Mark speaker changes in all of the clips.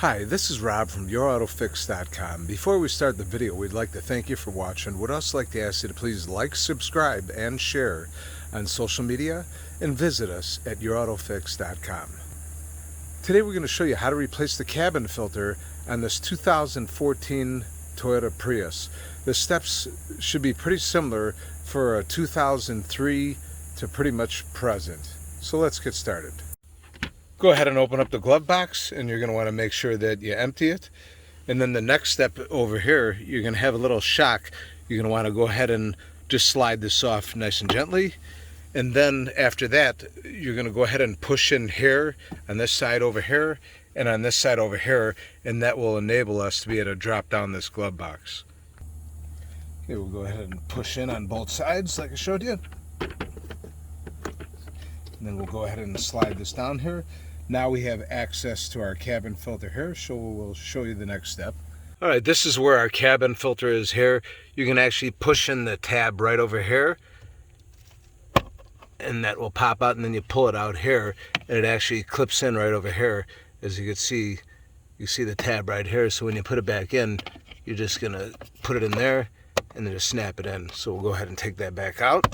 Speaker 1: Hi, this is Rob from YourAutoFix.com. Before we start the video, we'd like to thank you for watching. We'd also like to ask you to please like, subscribe, and share on social media, and visit us at YourAutoFix.com. Today we're going to show you how to replace the cabin filter on this 2014 Toyota Prius. The steps should be pretty similar for a 2003 to pretty much present. So let's get started. Go ahead and open up the glove box, and you're going to want to make sure that you empty it. And then the next step over here, you're going to have a little shock. You're going to want to go ahead and just slide this off nice and gently. And then after that, you're going to go ahead and push in here on this side over here and on this side over here, and that will enable us to be able to drop down this glove box. Okay, we'll go ahead and push in on both sides like I showed you. And then we'll go ahead and slide this down here. Now we have access to our cabin filter here, so we'll show you the next step. All right, this is where our cabin filter is here. You can actually push in the tab right over here, and that will pop out, and then you pull it out here, and it actually clips in right over here. As you can see, you see the tab right here, so when you put it back in, you're just gonna put it in there, and then just snap it in. So we'll go ahead and take that back out.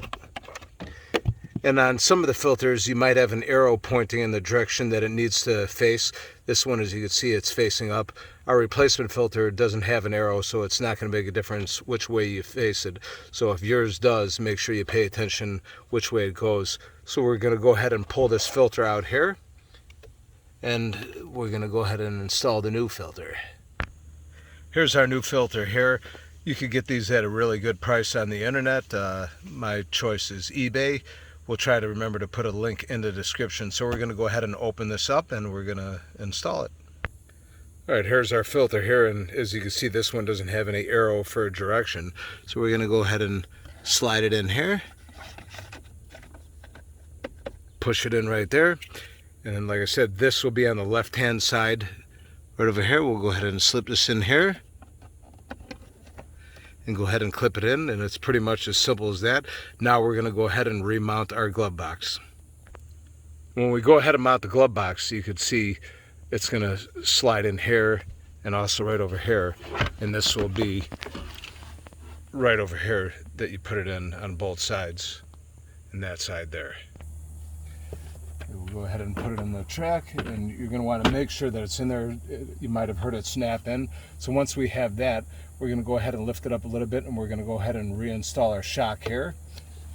Speaker 1: And on some of the filters, you might have an arrow pointing in the direction that it needs to face. This one, as you can see, it's facing up. Our replacement filter doesn't have an arrow, so it's not going to make a difference which way you face it. So if yours does, make sure you pay attention which way it goes. So we're going to go ahead and pull this filter out here, and we're going to go ahead and install the new filter. Here's our new filter here. You could get these at a really good price on the internet. My choice is eBay. We'll try to remember to put a link in the description. So we're going to go ahead and open this up, and we're going to install it. All right, here's our filter here, and as you can see, this one doesn't have any arrow for direction. So we're going to go ahead and slide it in here. Push it in right there. And then, like I said, this will be on the left-hand side right over here. We'll go ahead and slip this in here and go ahead and clip it in, and it's pretty much as simple as that. Now we're going to go ahead and remount our glove box. When we go ahead and mount the glove box, you can see it's going to slide in here and also right over here, and this will be right over here that you put it in on both sides and that side there. We'll go ahead and put it in the track, and you're going to want to make sure that it's in there. You might have heard it snap in. So once we have that, we're going to go ahead and lift it up a little bit, and we're going to go ahead and reinstall our shock here.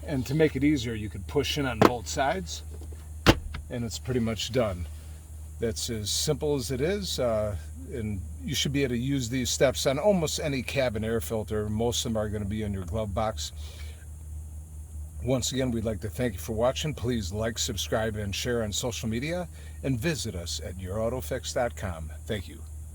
Speaker 1: And to make it easier, you could push in on both sides, and it's pretty much done. That's as simple as it is, and you should be able to use these steps on almost any cabin air filter. Most of them are going to be in your glove box. Once again, we'd like to thank you for watching. Please like, subscribe, and share on social media, and visit us at YourAutoFix.com. Thank you.